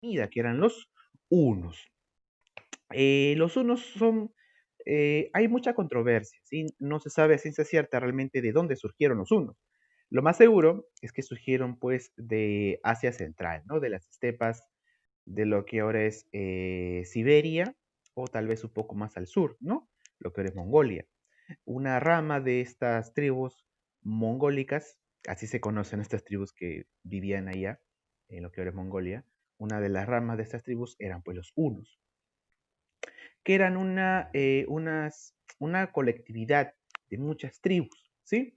comida, que eran los hunos. Los hunos son, hay mucha controversia, ¿sí? No se sabe a ciencia cierta realmente de dónde surgieron los hunos. Lo más seguro es que surgieron pues de Asia Central, ¿no? De las estepas de lo que ahora es Siberia o tal vez un poco más al sur, ¿no? Lo que ahora es Mongolia. Una rama de estas tribus mongólicas, así se conocen estas tribus que vivían allá, en lo que ahora es Mongolia, una de las ramas de estas tribus eran pues los hunos, que eran una colectividad de muchas tribus, ¿sí?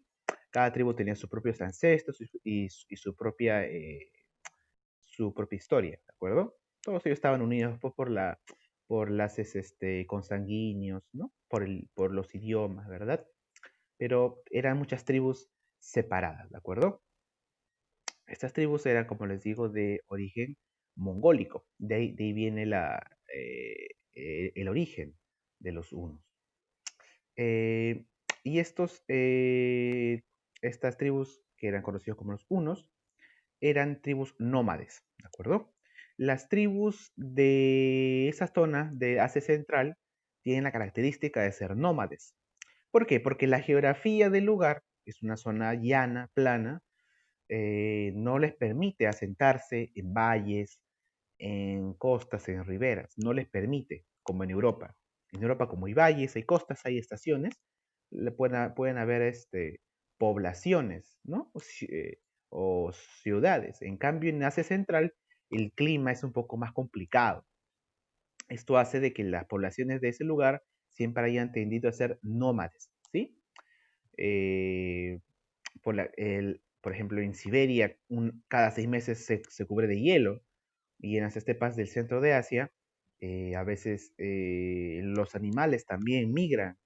Cada tribu tenía sus propios ancestros y su propia historia, ¿de acuerdo? Todos ellos estaban unidos pues, por laces consanguíneos, ¿no? Por los idiomas, ¿verdad? Pero eran muchas tribus separadas, ¿de acuerdo? Estas tribus eran, como les digo, de origen mongólico. De ahí viene el origen de los hunos. Eh, y estas tribus, que eran conocidos como los hunos, eran tribus nómades, ¿de acuerdo? Las tribus de esa zona de Asia Central tienen la característica de ser nómades. ¿Por qué? Porque la geografía del lugar es una zona llana, plana, no les permite asentarse en valles, en costas, en riberas, no les permite, como en Europa. En Europa, como hay valles, hay costas, hay estaciones, pueden haber poblaciones, ¿no? O ciudades. En cambio, en Asia Central, el clima es un poco más complicado. Esto hace de que las poblaciones de ese lugar siempre hayan tendido a ser nómades, ¿sí? Eh, por ejemplo, en Siberia, cada 6 meses se cubre de hielo, y en las estepas del centro de Asia, a veces los animales también migran,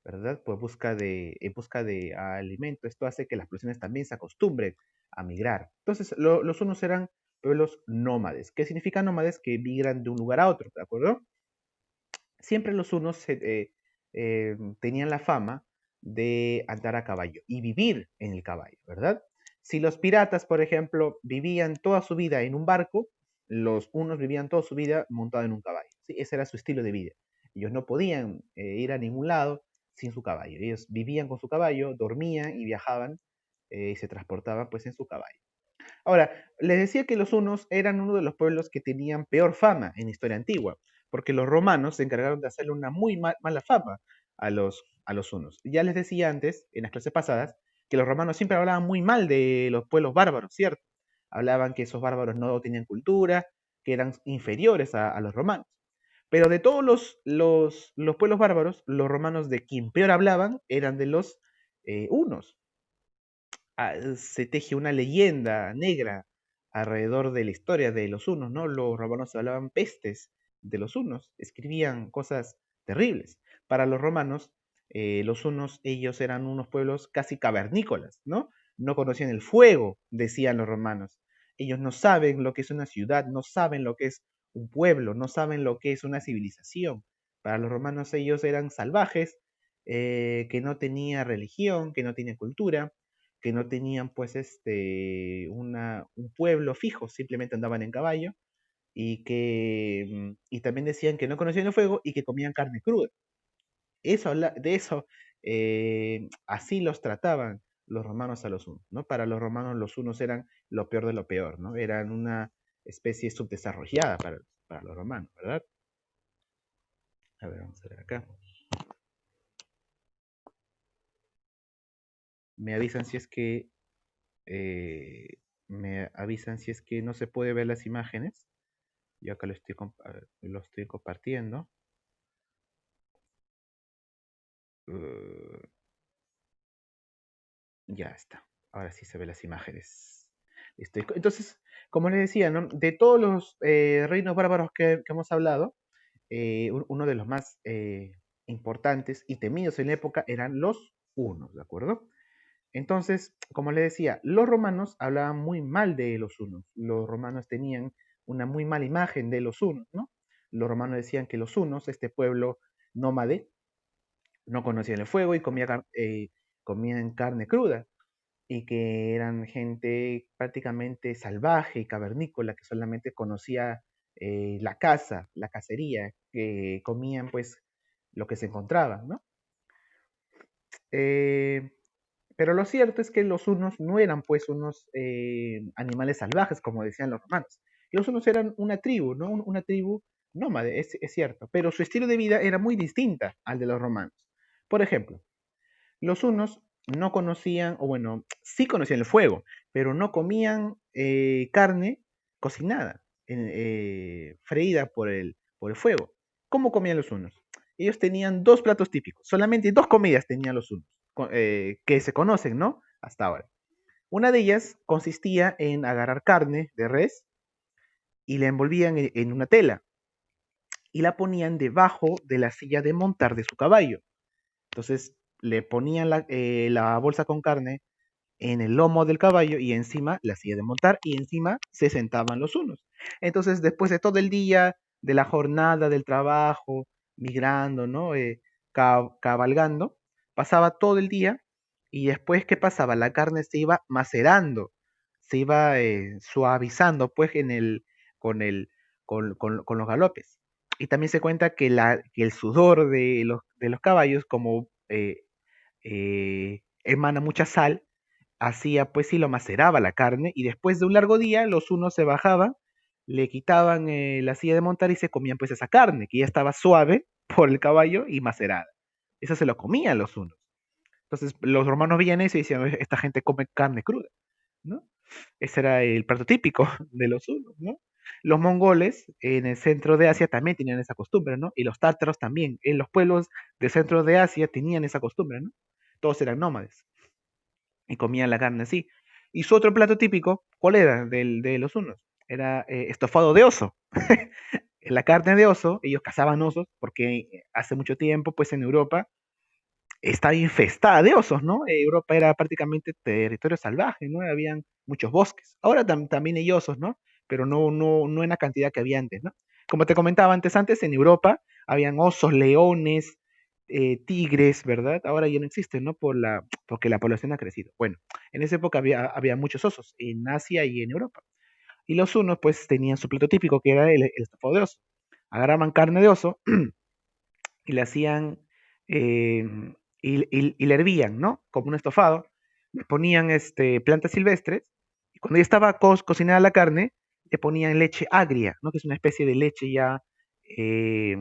¿verdad? En busca de alimento. Esto hace que las poblaciones también se acostumbren a migrar. Entonces, los hunos eran pueblos nómades. ¿Qué significa nómades? Que migran de un lugar a otro, ¿de acuerdo? Siempre los hunos tenían la fama de andar a caballo y vivir en el caballo, ¿verdad? Si los piratas, por ejemplo, vivían toda su vida en un barco, los hunos vivían toda su vida montado en un caballo, ¿sí? Ese era su estilo de vida. Ellos no podían ir a ningún lado sin su caballo. Ellos vivían con su caballo, dormían y viajaban y se transportaban pues en su caballo. Ahora, les decía que los hunos eran uno de los pueblos que tenían peor fama en historia antigua, porque los romanos se encargaron de hacerle una muy mala fama a los hunos. Ya les decía antes, en las clases pasadas, que los romanos siempre hablaban muy mal de los pueblos bárbaros, ¿cierto? Hablaban que esos bárbaros no tenían cultura, que eran inferiores a los romanos. Pero de todos los pueblos bárbaros, los romanos de quien peor hablaban eran de los hunos. Se teje una leyenda negra alrededor de la historia de los hunos, ¿no? Los romanos hablaban pestes de los hunos, escribían cosas terribles. Para los hunos, ellos eran unos pueblos casi cavernícolas, ¿no? No conocían el fuego, decían los romanos. Ellos no saben lo que es una ciudad, no saben lo que es un pueblo, no saben lo que es una civilización. Para los romanos ellos eran salvajes, que no tenían religión, que no tenían cultura, que no tenían pues un pueblo fijo, simplemente andaban en caballo y también decían que no conocían el fuego y que comían carne cruda. De eso, así los trataban los romanos a los hunos, ¿no? Para los romanos los hunos eran lo peor de lo peor, ¿no? Eran una especie subdesarrollada para los romanos, ¿verdad? A ver, vamos a ver acá. Me avisan si es que no se puede ver las imágenes. Yo acá lo estoy compartiendo. Uh, ya está. Ahora sí se ven las imágenes. Entonces, como les decía, ¿no? De todos los reinos bárbaros que hemos hablado, uno de los más importantes y temidos en la época eran los hunos, ¿de acuerdo? Entonces, como les decía, los romanos hablaban muy mal de los hunos. Los romanos tenían una muy mala imagen de los hunos, ¿no? Los romanos decían que los hunos, este pueblo nómade, no conocían el fuego y comían carne cruda y que eran gente prácticamente salvaje y cavernícola que solamente conocía la caza, la cacería, que comían pues lo que se encontraba, ¿no? Eh, pero lo cierto es que los hunos no eran pues unos animales salvajes, como decían los romanos. Los hunos eran una tribu, ¿no? Una tribu nómade, es cierto, pero su estilo de vida era muy distinta al de los romanos. Por ejemplo, los hunos no conocían, o bueno, sí conocían el fuego, pero no comían carne cocinada, freída por el fuego. ¿Cómo comían los hunos? Ellos tenían dos platos típicos, solamente dos comidas tenían los hunos, que se conocen, ¿no? Hasta ahora. Una de ellas consistía en agarrar carne de res y la envolvían en una tela y la ponían debajo de la silla de montar de su caballo. Entonces le ponían la bolsa con carne en el lomo del caballo y encima la silla de montar y encima se sentaban los unos. Entonces, después de todo el día, de la jornada del trabajo, migrando, ¿no? Cabalgando, pasaba todo el día y después, ¿qué pasaba? La carne se iba macerando, se iba suavizando, pues, con, el, con los galopes. Y también se cuenta que, que el sudor de los caballos, como emana mucha sal, hacía pues sí lo maceraba la carne y después de un largo día los unos se bajaban, le quitaban la silla de montar y se comían pues esa carne que ya estaba suave por el caballo y macerada. Eso se lo comían los unos. Entonces los romanos veían eso y decían, esta gente come carne cruda, ¿no? Ese era el plato típico de los hunos, ¿no? Los mongoles en el centro de Asia también tenían esa costumbre, ¿no? Y los tártaros también. En los pueblos del centro de Asia tenían esa costumbre, ¿no? Todos eran nómades y comían la carne así. Y su otro plato típico, ¿cuál era? De los hunos. Era estofado de oso. La carne de oso, ellos cazaban osos porque hace mucho tiempo, pues en Europa estaba infestada de osos, ¿no? Europa era prácticamente territorio salvaje, ¿no? Habían muchos bosques. Ahora también hay osos, ¿no? Pero no en la cantidad que había antes, ¿no? Como te comentaba antes en Europa habían osos, leones, tigres, ¿verdad? Ahora ya no existen, ¿no? Porque la población ha crecido. Bueno, en esa época había muchos osos en Asia y en Europa. Y los hunos, pues, tenían su plato típico, que era el estofado de oso. Agarraban carne de oso y le hacían, eh, y le hervían, ¿no? Como un estofado, le ponían plantas silvestres, y cuando ya estaba cocinada la carne, le ponían leche agria, ¿no? Que es una especie de leche ya eh,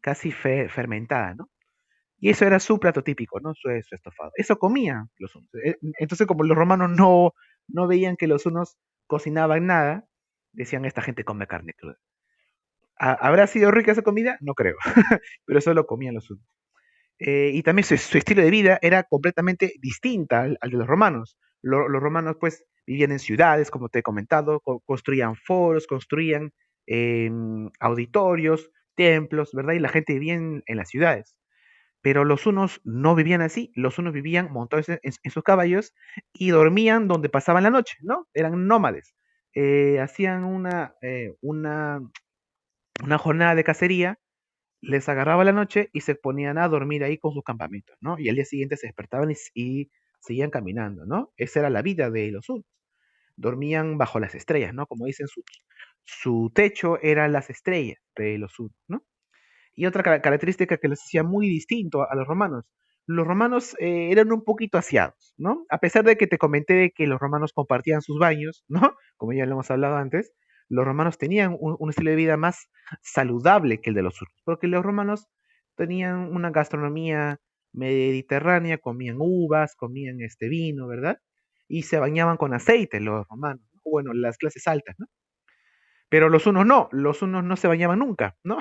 casi fermentada, ¿no? Y eso era su plato típico, ¿no? Su estofado. Eso comían los hunos. Entonces, como los romanos no veían que los hunos cocinaban nada, decían, esta gente come carne cruda. ¿Habrá sido rica esa comida? No creo, pero eso lo comían los hunos. Y también su estilo de vida era completamente distinta al de los romanos. Los romanos pues vivían en ciudades, como te he comentado, construían foros, construían auditorios, templos, ¿verdad? Y la gente vivía en las ciudades. Pero los hunos no vivían así, los hunos vivían montados en sus caballos y dormían donde pasaban la noche, ¿no? Eran nómades. Hacían una jornada de cacería, les agarraba la noche y se ponían a dormir ahí con sus campamentos, ¿no? Y al día siguiente se despertaban y seguían caminando, ¿no? Esa era la vida de los hunos. Dormían bajo las estrellas, ¿no? Como dicen, su techo eran las estrellas de los hunos, ¿no? Y otra característica que les hacía muy distinto a los romanos eran un poquito aseados, ¿no? A pesar de que te comenté de que los romanos compartían sus baños, ¿no? Como ya lo hemos hablado antes, los romanos tenían un estilo de vida más saludable que el de los turcos, porque los romanos tenían una gastronomía mediterránea, comían uvas, comían este vino, ¿verdad? Y se bañaban con aceite los romanos, ¿no? Bueno, las clases altas, ¿no? Pero los unos no se bañaban nunca, ¿no?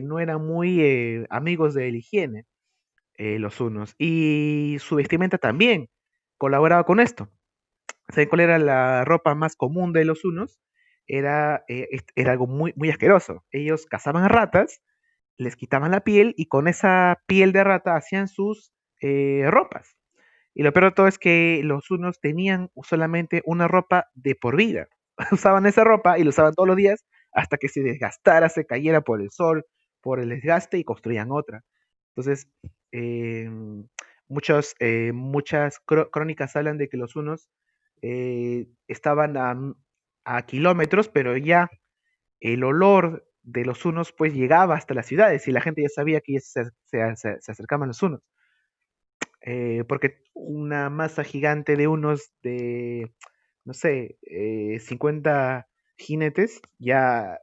No eran muy amigos de la higiene, los unos. Y su vestimenta también colaboraba con esto. ¿Saben cuál era la ropa más común de los unos? Era algo muy, muy asqueroso. Ellos cazaban a ratas, les quitaban la piel y con esa piel de rata hacían sus ropas. Y lo peor de todo es que los unos tenían solamente una ropa de por vida. Usaban esa ropa y la usaban todos los días hasta que se desgastara, se cayera por el sol, por el desgaste y construían otra. Entonces, eh, muchas crónicas hablan de que los hunos estaban a kilómetros, pero ya el olor de los hunos pues llegaba hasta las ciudades y la gente ya sabía que ya se acercaban los hunos. Porque una masa gigante de unos de, no sé, 50 jinetes ya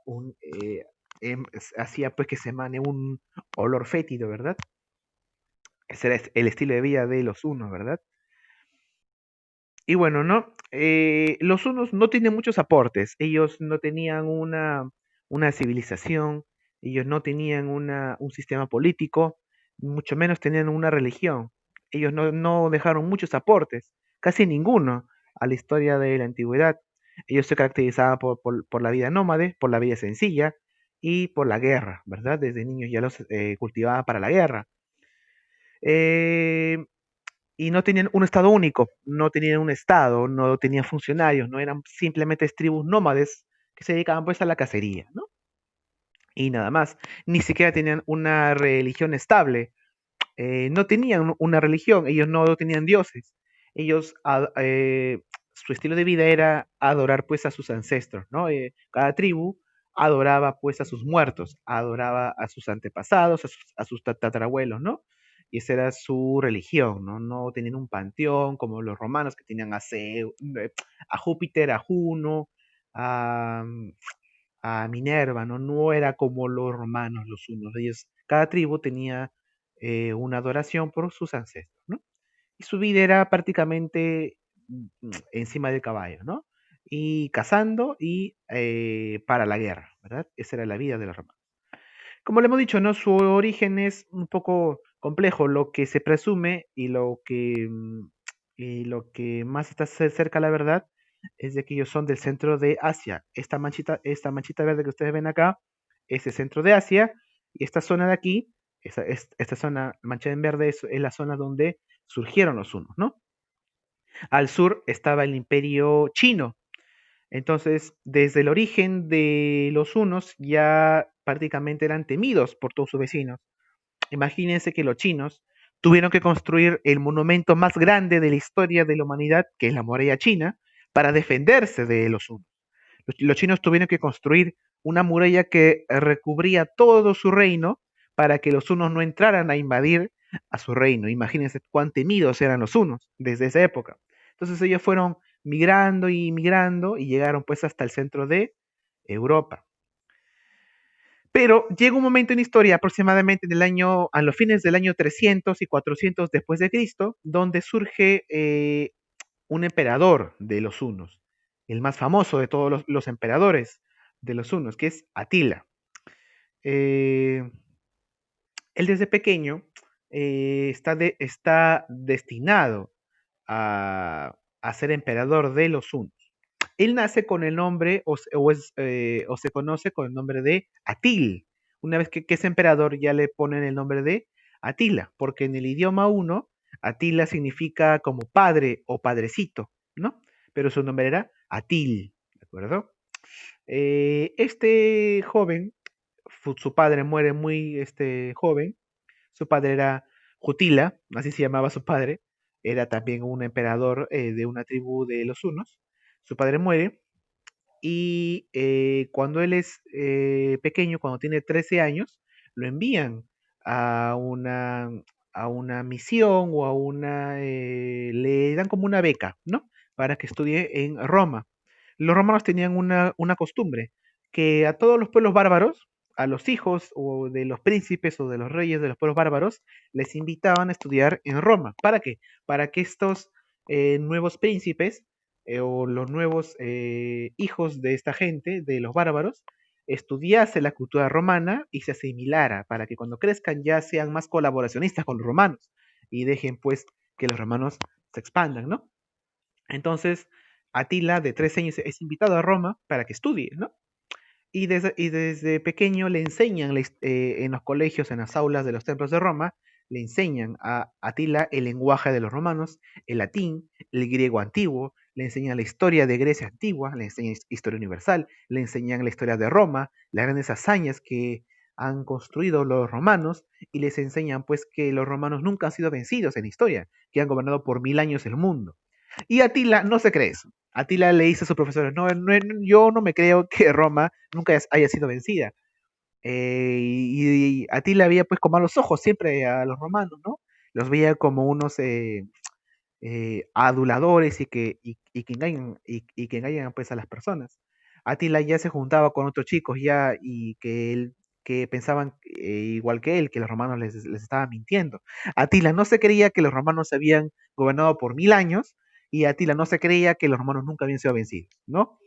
hacía pues que se emane un olor fétido, ¿verdad? Ese era el estilo de vida de los hunos, ¿verdad? Y bueno, ¿no? Los hunos no tienen muchos aportes. Ellos no tenían una civilización, ellos no tenían un sistema político, mucho menos tenían una religión. Ellos no dejaron muchos aportes, casi ninguno, a la historia de la antigüedad. Ellos se caracterizaban por la vida nómade, por la vida sencilla y por la guerra, ¿verdad? Desde niños ya los cultivaban para la guerra. Eh, y no tenían un estado único, no tenían un estado, no tenían funcionarios, no eran simplemente tribus nómades que se dedicaban pues a la cacería, ¿no? Y nada más, ni siquiera tenían una religión estable, no tenían una religión, ellos no tenían dioses, ellos, su estilo de vida era adorar pues a sus ancestros, ¿no? Cada tribu adoraba pues a sus muertos, adoraba a sus antepasados, a sus tatarabuelos, ¿no? Y esa era su religión, ¿no? No tenían un panteón como los romanos que tenían a Júpiter, a Juno, a, a Minerva, ¿no? No era como los romanos, los hunos. Ellos, cada tribu tenía una adoración por sus ancestros, ¿no? Y su vida era prácticamente encima del caballo, ¿no? Y cazando y para la guerra, ¿verdad? Esa era la vida de los romanos. Como le hemos dicho, ¿no? Su origen es un poco complejo. Lo que se presume y lo que más está cerca a la verdad es de que ellos son del centro de Asia. Esta manchita verde que ustedes ven acá es el centro de Asia y esta zona de aquí, esta zona manchada en verde es la zona donde surgieron los hunos, ¿no? Al sur estaba el imperio chino. Entonces, desde el origen de los hunos ya prácticamente eran temidos por todos sus vecinos. Imagínense que los chinos tuvieron que construir el monumento más grande de la historia de la humanidad, que es la muralla china, para defenderse de los hunos. Los chinos tuvieron que construir una muralla que recubría todo su reino para que los hunos no entraran a invadir a su reino. Imagínense cuán temidos eran los hunos desde esa época. Entonces ellos fueron migrando y llegaron pues hasta el centro de Europa. Pero llega un momento en la historia, aproximadamente a los fines del año 300 y 400 después de Cristo, donde surge un emperador de los hunos, el más famoso de todos los emperadores de los hunos, que es Atila. Eh, Él desde pequeño está destinado a ser emperador de los hunos. Él nace con el nombre, o se conoce con el nombre de Atil. Una vez que es emperador, ya le ponen el nombre de Atila, porque en el idioma huno, Atila significa como padre o padrecito, ¿no? Pero su nombre era Atil, ¿de acuerdo? Este joven, su padre muere muy joven. Su padre era Jutila, así se llamaba su padre. Era también un emperador de una tribu de los hunos. Su padre muere y cuando él es pequeño, cuando tiene 13 años, lo envían a una, a una misión o le dan como una beca, ¿no? Para que estudie en Roma. Los romanos tenían una costumbre, que a todos los pueblos bárbaros, a los hijos o de los príncipes o de los reyes de los pueblos bárbaros, les invitaban a estudiar en Roma. ¿Para qué? Para que estos nuevos príncipes o los nuevos hijos de esta gente, de los bárbaros, estudiase la cultura romana y se asimilara para que cuando crezcan ya sean más colaboracionistas con los romanos y dejen pues que los romanos se expandan, ¿no? Entonces, Atila de 13 años es invitado a Roma para que estudie, ¿no? Y desde pequeño le enseñan en los colegios, en las aulas de los templos de Roma, le enseñan a Atila el lenguaje de los romanos, el latín, el griego antiguo, le enseñan la historia de Grecia antigua, le enseñan historia universal, le enseñan la historia de Roma, las grandes hazañas que han construido los romanos y les enseñan pues que los romanos nunca han sido vencidos en la historia, que han gobernado por 1000 años el mundo. Y Atila no se cree eso. Atila le dice a sus profesores, yo no me creo que Roma nunca haya sido vencida. Y Atila veía pues con malos ojos siempre a los romanos, ¿no? Los veía como unos aduladores y que engañan pues a las personas. Atila ya se juntaba con otros chicos ya y que pensaban igual que él, que los romanos les estaban mintiendo. Atila no se creía que los romanos habían gobernado por 1000 años y Atila no se creía que los romanos nunca habían sido vencidos, ¿no?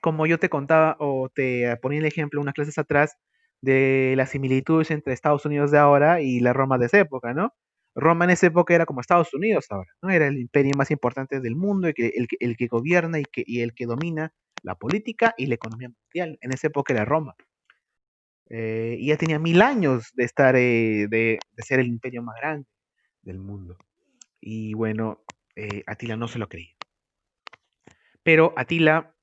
Como yo te contaba o te ponía el ejemplo unas clases atrás de las similitudes entre Estados Unidos de ahora y la Roma de esa época, ¿no? Roma en esa época era como Estados Unidos ahora, ¿no? Era el imperio más importante del mundo y el que gobierna y el que domina la política y la economía mundial. En esa época era Roma. Y ya tenía 1000 años de estar, de ser el imperio más grande del mundo. Y bueno, Atila no se lo creía. Pero Atila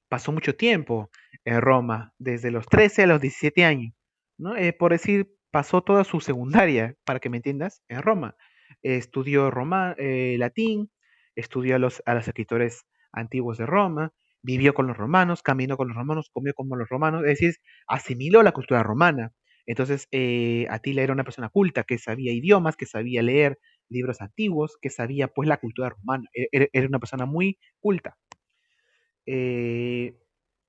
pasó mucho tiempo en Roma, desde los 13 a los 17 años, ¿no? Por decir, pasó toda su secundaria, para que me entiendas, en Roma. Estudió latín, estudió a los escritores antiguos de Roma, vivió con los romanos, caminó con los romanos, comió como los romanos, es decir, asimiló la cultura romana. Entonces, Atila era una persona culta que sabía idiomas, que sabía leer libros antiguos, que sabía pues la cultura romana. Era una persona muy culta. Eh,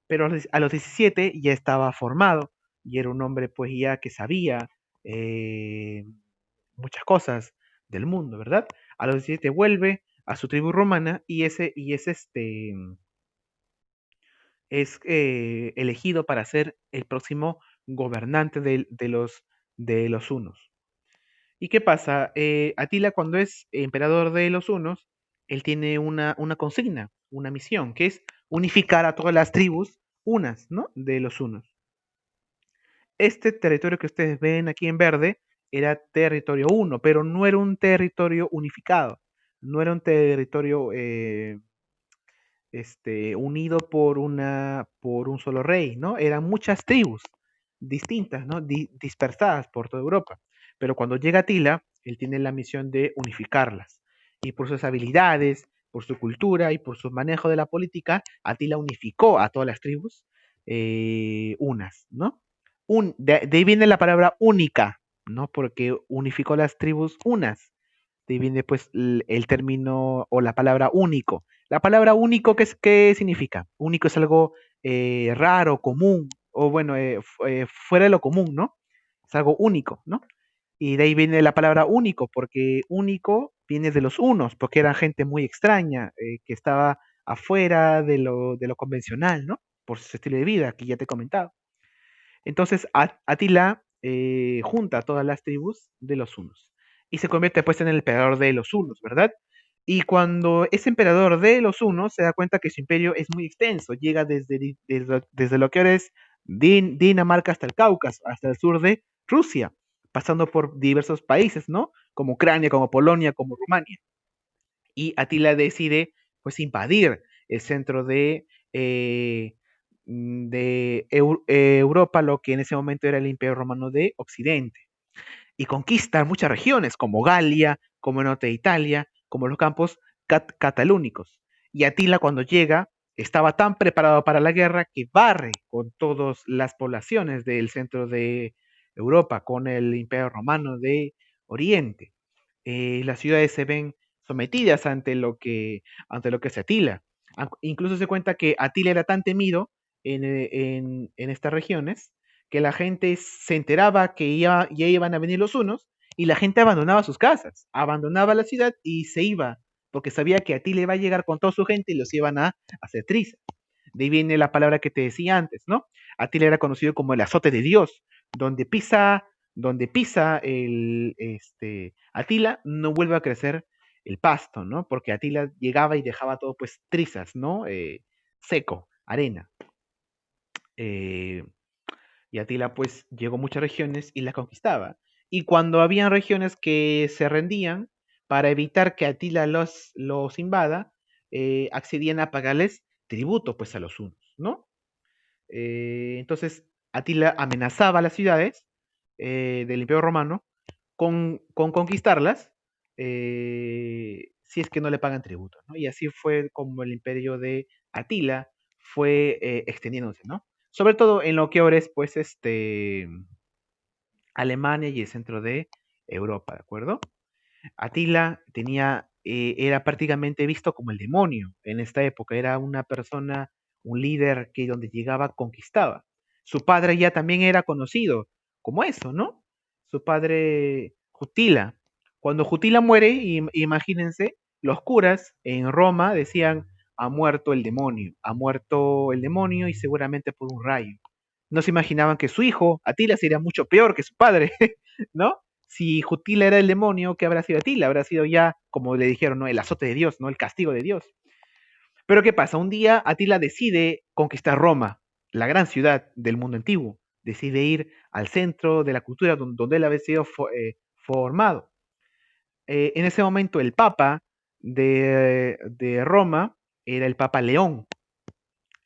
pero a los 17 ya estaba formado y era un hombre pues ya que sabía muchas cosas del mundo, ¿verdad? A los 17 vuelve a su tribu romana es elegido para ser el próximo gobernante de los hunos. ¿Y qué pasa? Atila, cuando es emperador de los hunos, él tiene una consigna, una misión, que es unificar a todas las tribus unas, ¿no? De los hunos. Este territorio que ustedes ven aquí en verde era territorio uno, pero no era un territorio unificado, no era un territorio unido por un solo rey, ¿no? Eran muchas tribus distintas, ¿no? Dispersadas por toda Europa. Pero cuando llega Atila, él tiene la misión de unificarlas. Y por sus habilidades, por su cultura y por su manejo de la política, Atila unificó a todas las tribus unas, ¿no? De ahí viene la palabra única, ¿no? Porque unificó las tribus unas. De ahí viene pues el término o la palabra único. La palabra único, ¿qué significa? Único es algo raro, común, o bueno, fuera de lo común, ¿no? Es algo único, ¿no? Y de ahí viene la palabra único, porque único viene de los unos, porque era gente muy extraña, que estaba afuera de lo convencional, ¿no? Por su estilo de vida, que ya te he comentado. Entonces Atila junta a todas las tribus de los hunos y se convierte pues en el emperador de los hunos, ¿verdad? Y cuando es emperador de los hunos se da cuenta que su imperio es muy extenso, llega desde lo que ahora es Dinamarca hasta el Cáucaso, hasta el sur de Rusia, pasando por diversos países, ¿no? Como Ucrania, como Polonia, como Rumania. Y Atila decide pues invadir el centro de Europa, lo que en ese momento era el Imperio Romano de Occidente, y conquistar muchas regiones como Galia, como el norte de Italia, como los campos catalúnicos. Y Atila cuando llega estaba tan preparado para la guerra que barre con todas las poblaciones del centro de Europa, con el Imperio Romano de Oriente. Las ciudades se ven sometidas ante lo que es Atila. Incluso se cuenta que Atila era tan temido en estas regiones que la gente se enteraba que ya iban a venir los hunos y la gente abandonaba sus casas, abandonaba la ciudad y se iba, porque sabía que Atila iba a llegar con toda su gente y los iban a hacer trizas. De ahí viene la palabra que te decía antes, ¿no? Atila era conocido como el azote de Dios, donde pisa Atila, no vuelve a crecer el pasto, ¿no? Porque Atila llegaba y dejaba todo pues trizas, ¿no? Seco, arena. Eh, y Atila pues llegó a muchas regiones y las conquistaba. Y cuando habían regiones que se rendían, para evitar que Atila los invada, accedían a pagarles tributo pues a los hunos, ¿no? Entonces Atila amenazaba a las ciudades del Imperio Romano con conquistarlas si es que no le pagan tributo, ¿no? Y así fue como el imperio de Atila fue extendiéndose, ¿no? Sobre todo en lo que ahora es, pues, Alemania y el centro de Europa, ¿de acuerdo? Atila era prácticamente visto como el demonio en esta época, era una persona, un líder que donde llegaba conquistaba. Su padre ya también era conocido como eso, ¿no? Su padre Jutila. Cuando Jutila muere, imagínense, los curas en Roma decían, ha muerto el demonio y seguramente por un rayo. No se imaginaban que su hijo, Atila, sería mucho peor que su padre, ¿no? Si Jutila era el demonio, ¿qué habrá sido Atila? Habrá sido ya, como le dijeron, ¿no? El azote de Dios, ¿no? El castigo de Dios. Pero ¿qué pasa? Un día Atila decide conquistar Roma, la gran ciudad del mundo antiguo. Decide ir al centro de la cultura donde él había sido formado. En ese momento el Papa de Roma era el Papa León.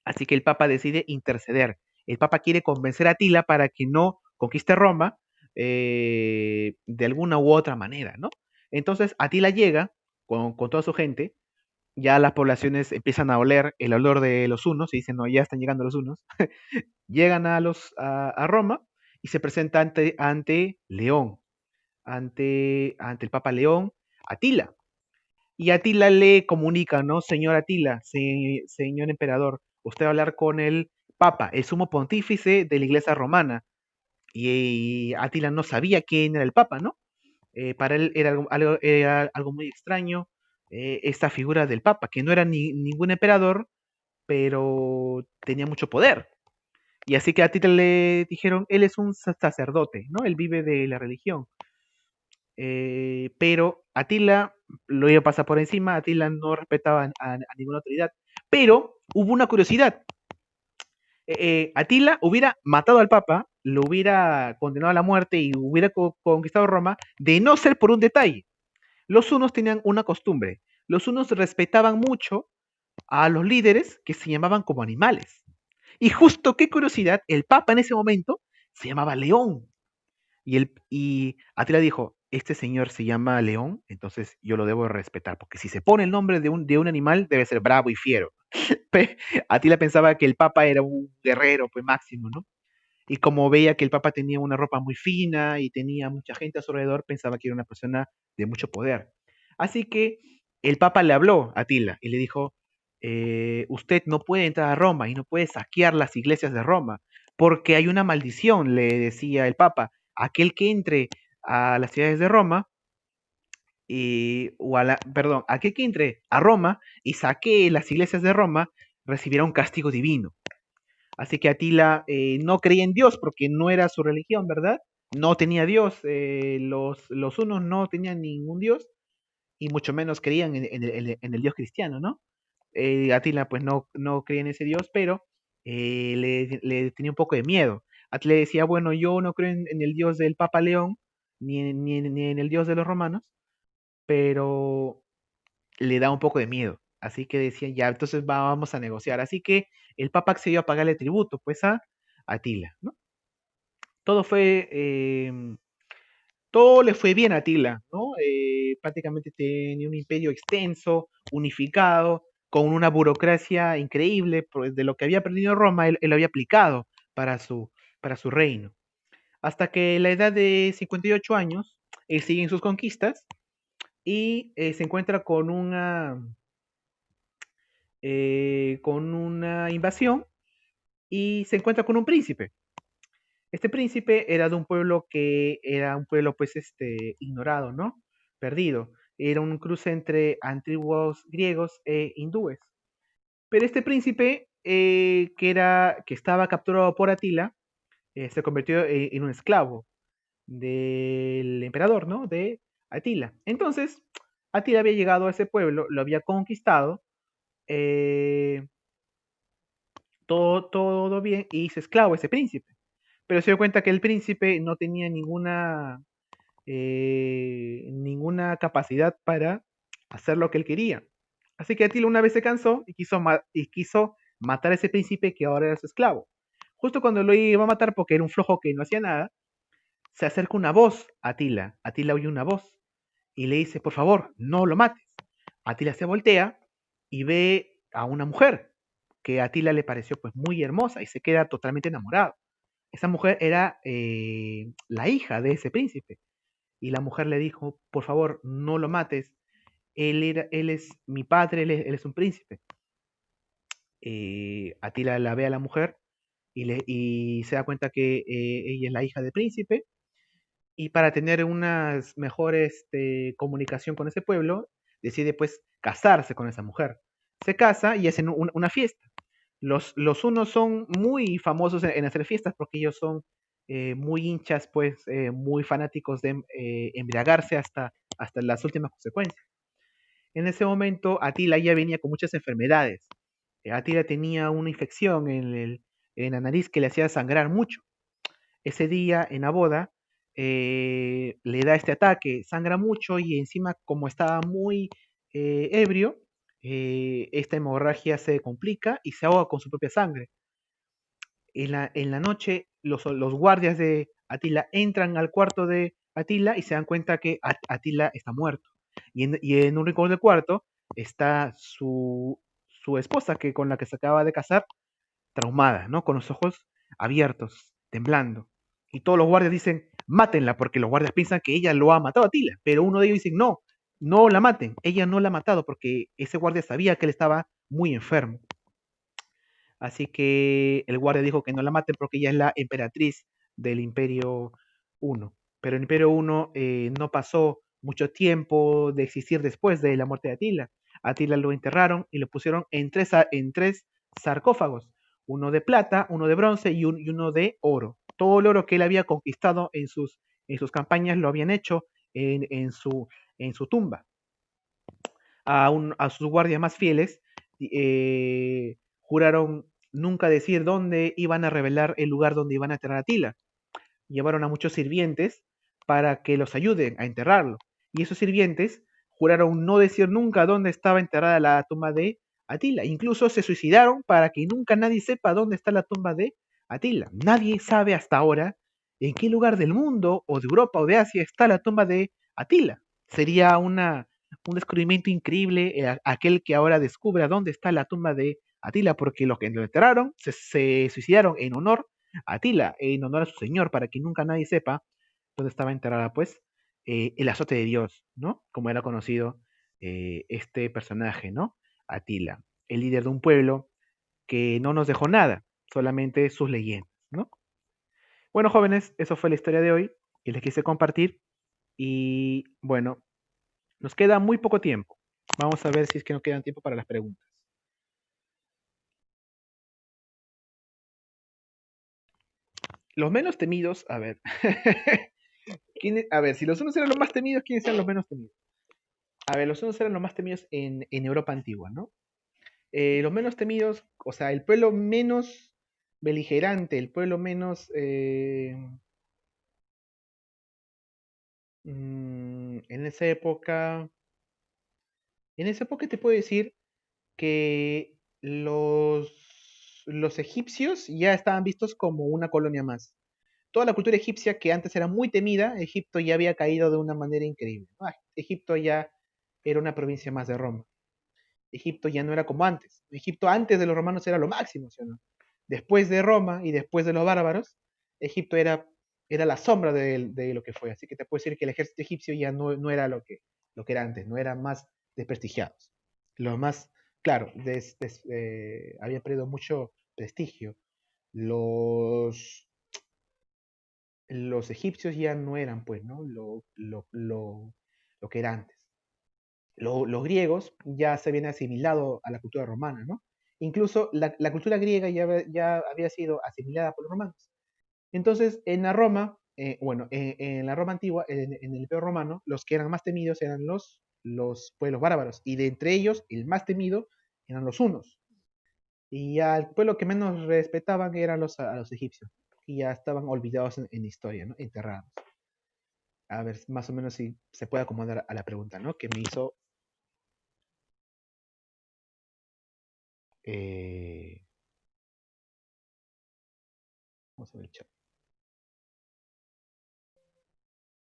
Así que el Papa decide interceder. El Papa quiere convencer a Atila para que no conquiste Roma de alguna u otra manera, ¿no? Entonces Atila llega con toda su gente, ya las poblaciones empiezan a oler el olor de los hunos y dicen, no, ya están llegando los hunos. Llegan a Roma y se presenta ante León, ante el Papa León, Atila. Y Atila le comunica, ¿no? Señor Atila, señor emperador, usted va a hablar con el Papa, el sumo pontífice de la Iglesia romana. Y Atila no sabía quién era el Papa, ¿no? Para él era algo muy extraño esta figura del Papa, que no era ningún emperador, pero tenía mucho poder. Y así que a Atila le dijeron, él es un sacerdote, ¿no? Él vive de la religión. Pero Atila lo iba a pasar por encima, Atila no respetaba a ninguna autoridad. Pero hubo una curiosidad. Atila hubiera matado al Papa, lo hubiera condenado a la muerte y hubiera conquistado Roma, de no ser por un detalle. Los hunos tenían una costumbre. Los hunos respetaban mucho a los líderes que se llamaban como animales. Y justo, qué curiosidad, el Papa en ese momento se llamaba León. Y Atila dijo, este señor se llama León, entonces yo lo debo respetar, porque si se pone el nombre de un animal, debe ser bravo y fiero. Atila pensaba que el Papa era un guerrero, pues máximo, ¿no? Y como veía que el Papa tenía una ropa muy fina y tenía mucha gente a su alrededor, pensaba que era una persona de mucho poder. Así que el Papa le habló a Atila y le dijo, usted no puede entrar a Roma y no puede saquear las iglesias de Roma, porque hay una maldición, le decía el Papa, aquel que entre a las ciudades de Roma, perdón, aquel que entre a Roma y saquee las iglesias de Roma, recibirá un castigo divino. Así que Atila no creía en Dios porque no era su religión, ¿verdad? No tenía Dios, los hunos no tenían ningún Dios y mucho menos creían en el Dios cristiano, ¿no? Atila pues no creía en ese Dios, pero le tenía un poco de miedo. Atila decía, bueno, yo no creo en el Dios del Papa León, ni en el Dios de los romanos, pero le da un poco de miedo. Así que decían, ya, entonces vamos a negociar. Así que el Papa accedió a pagarle tributo, pues, a Atila, ¿no? Todo fue, todo le fue bien a Atila, ¿no? Prácticamente tenía un imperio extenso, unificado, con una burocracia increíble, pues, de lo que había aprendido en Roma, él lo había aplicado para su reino. Hasta que a la edad de 58 años, él sigue en sus conquistas y se encuentra con una invasión y se encuentra con un príncipe. Este príncipe era de un pueblo que era un pueblo pues ignorado, ¿no? Perdido. Era un cruce entre antiguos griegos e hindúes. Pero este príncipe que estaba capturado por Atila se convirtió en un esclavo del emperador, ¿no? De Atila. Entonces, Atila había llegado a ese pueblo, lo había conquistado, eh, todo bien, y hizo esclavo a ese príncipe. Pero se dio cuenta que el príncipe no tenía ninguna capacidad para hacer lo que él quería. Así que Atila una vez se cansó y quiso matar a ese príncipe que ahora era su esclavo. Justo cuando lo iba a matar porque era un flojo que no hacía nada, se acerca una voz a Atila. Atila oye una voz y le dice, por favor, no lo mates. Atila se voltea y ve a una mujer que a Atila le pareció pues muy hermosa y se queda totalmente enamorado. Esa mujer era la hija de ese príncipe y la mujer le dijo, por favor, no lo mates, él es mi padre, él es un príncipe. Atila la ve a la mujer y se da cuenta que ella es la hija del príncipe y para tener una mejor comunicación con ese pueblo, decide pues casarse con esa mujer. Se casa y hacen una fiesta. Los unos son muy famosos en hacer fiestas porque ellos son muy hinchas, pues muy fanáticos de embriagarse hasta las últimas consecuencias. En ese momento, Atila ya venía con muchas enfermedades. Atila tenía una infección en la nariz que le hacía sangrar mucho. Ese día en la boda le da este ataque, sangra mucho y encima como estaba muy ebrio, esta hemorragia se complica y se ahoga con su propia sangre. En la noche los guardias de Atila entran al cuarto de Atila y se dan cuenta que Atila está muerto. Y en un rincón del cuarto está su esposa con la que se acaba de casar, traumada, ¿no? Con los ojos abiertos, temblando. Y todos los guardias dicen, mátenla, porque los guardias piensan que ella lo ha matado a Atila. Pero uno de ellos dice, no, no la maten, ella no la ha matado, porque ese guardia sabía que él estaba muy enfermo. Así que el guardia dijo que no la maten porque ella es la emperatriz del Imperio Uno. Pero el Imperio Uno no pasó mucho tiempo de existir después de la muerte de Atila. Atila lo enterraron y lo pusieron en tres sarcófagos, uno de plata, uno de bronce y uno de oro. Todo el oro que él había conquistado en sus campañas lo habían hecho en su tumba. A sus guardias más fieles juraron nunca decir dónde iban a revelar el lugar donde iban a enterrar a Atila. Llevaron a muchos sirvientes para que los ayuden a enterrarlo. Y esos sirvientes juraron no decir nunca dónde estaba enterrada la tumba de Atila. Incluso se suicidaron para que nunca nadie sepa dónde está la tumba de Atila. Nadie sabe hasta ahora en qué lugar del mundo, o de Europa o de Asia, está la tumba de Atila. Sería un descubrimiento increíble aquel que ahora descubra dónde está la tumba de Atila, porque los que lo enterraron se suicidaron en honor a Atila, en honor a su señor, para que nunca nadie sepa dónde estaba enterrada, pues, el azote de Dios, ¿no? Como era conocido este personaje, ¿no? Atila, el líder de un pueblo que no nos dejó nada, solamente sus leyendas, ¿no? Bueno, jóvenes, eso fue la historia de hoy que les quise compartir y bueno, nos queda muy poco tiempo. Vamos a ver si es que nos quedan tiempo para las preguntas. Los menos temidos, a ver. A ver, si los unos eran los más temidos, ¿quiénes eran los menos temidos? A ver, los unos eran los más temidos en Europa antigua, ¿no? Los menos temidos, o sea, el pueblo menos beligerante, el pueblo menos... en esa época... En esa época te puedo decir que los egipcios ya estaban vistos como una colonia más. Toda la cultura egipcia, que antes era muy temida, Egipto ya había caído de una manera increíble, ¿no? Egipto ya era una provincia más de Roma. Egipto ya no era como antes. Egipto antes de los romanos era lo máximo, ¿sí o no? Después de Roma y después de los bárbaros, Egipto era la sombra de lo que fue. Así que te puedo decir que el ejército egipcio ya no era lo que era antes, no eran más desprestigiados. Los más, claro, habían perdido mucho prestigio. Los, los egipcios ya no eran, pues, ¿no? Lo que era antes. Los griegos ya se habían asimilado a la cultura romana, ¿no? Incluso la cultura griega ya había sido asimilada por los romanos. Entonces, en la Roma, bueno, en la Roma antigua, en el Imperio Romano, los que eran más temidos eran los pueblos bárbaros, y de entre ellos, el más temido eran los hunos. Y al pueblo que menos respetaban eran a los egipcios, y ya estaban olvidados en la historia, ¿no? Enterrados. A ver, más o menos si se puede acomodar a la pregunta, ¿no? Que me hizo eh, vamos a ver el chat.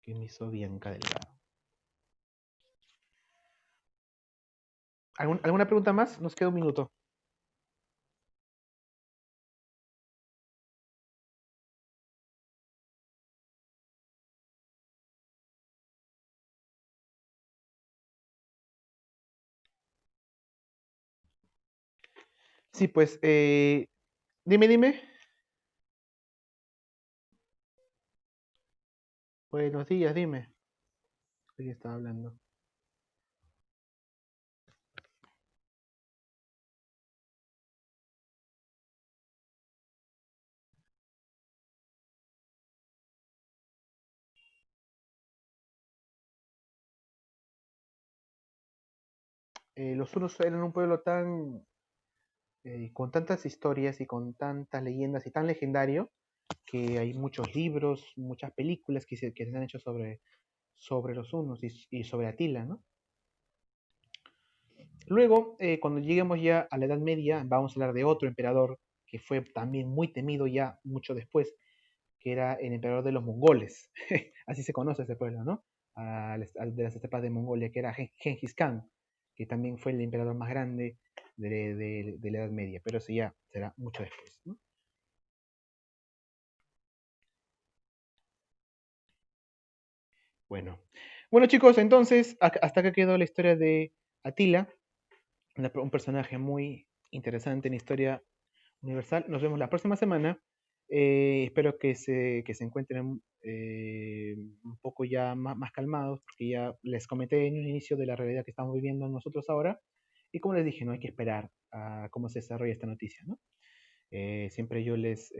¿Qué me hizo Bianca Delgado? ¿Alguna pregunta más? Nos queda un minuto. Sí, pues, dime. Buenos días, dime. ¿Quién estaba hablando? Los hunos eran un pueblo tan, con tantas historias y con tantas leyendas y tan legendario que hay muchos libros, muchas películas que se han hecho sobre los hunos y sobre Atila, ¿no? Luego, cuando lleguemos ya a la Edad Media, vamos a hablar de otro emperador que fue también muy temido ya mucho después, que era el emperador de los mongoles. Así se conoce ese pueblo, ¿no? De las estepas de Mongolia, que era Genghis Khan, que también fue el emperador más grande de la Edad Media, pero eso ya será mucho después, ¿no? Bueno, bueno chicos, entonces hasta acá quedó la historia de Atila, un personaje muy interesante en la historia universal. Nos vemos la próxima semana. Espero que se encuentren un poco ya más calmados, porque ya les comenté en un inicio de la realidad que estamos viviendo nosotros ahora. Y como les dije, no hay que esperar a cómo se desarrolla esta noticia, ¿no? Siempre yo les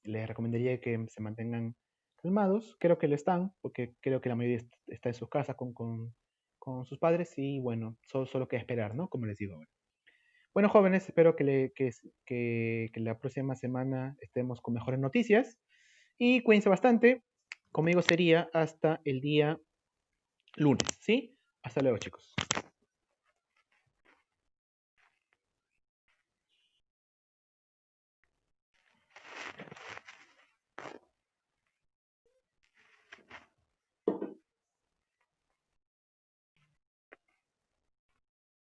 recomendaría que se mantengan calmados. Creo que lo están, porque creo que la mayoría está en sus casas con sus padres y bueno, solo queda esperar, ¿no? Como les digo ahora. Bueno, jóvenes, espero que la próxima semana estemos con mejores noticias y cuídense bastante. Conmigo sería hasta el día lunes, ¿sí? Hasta luego, chicos.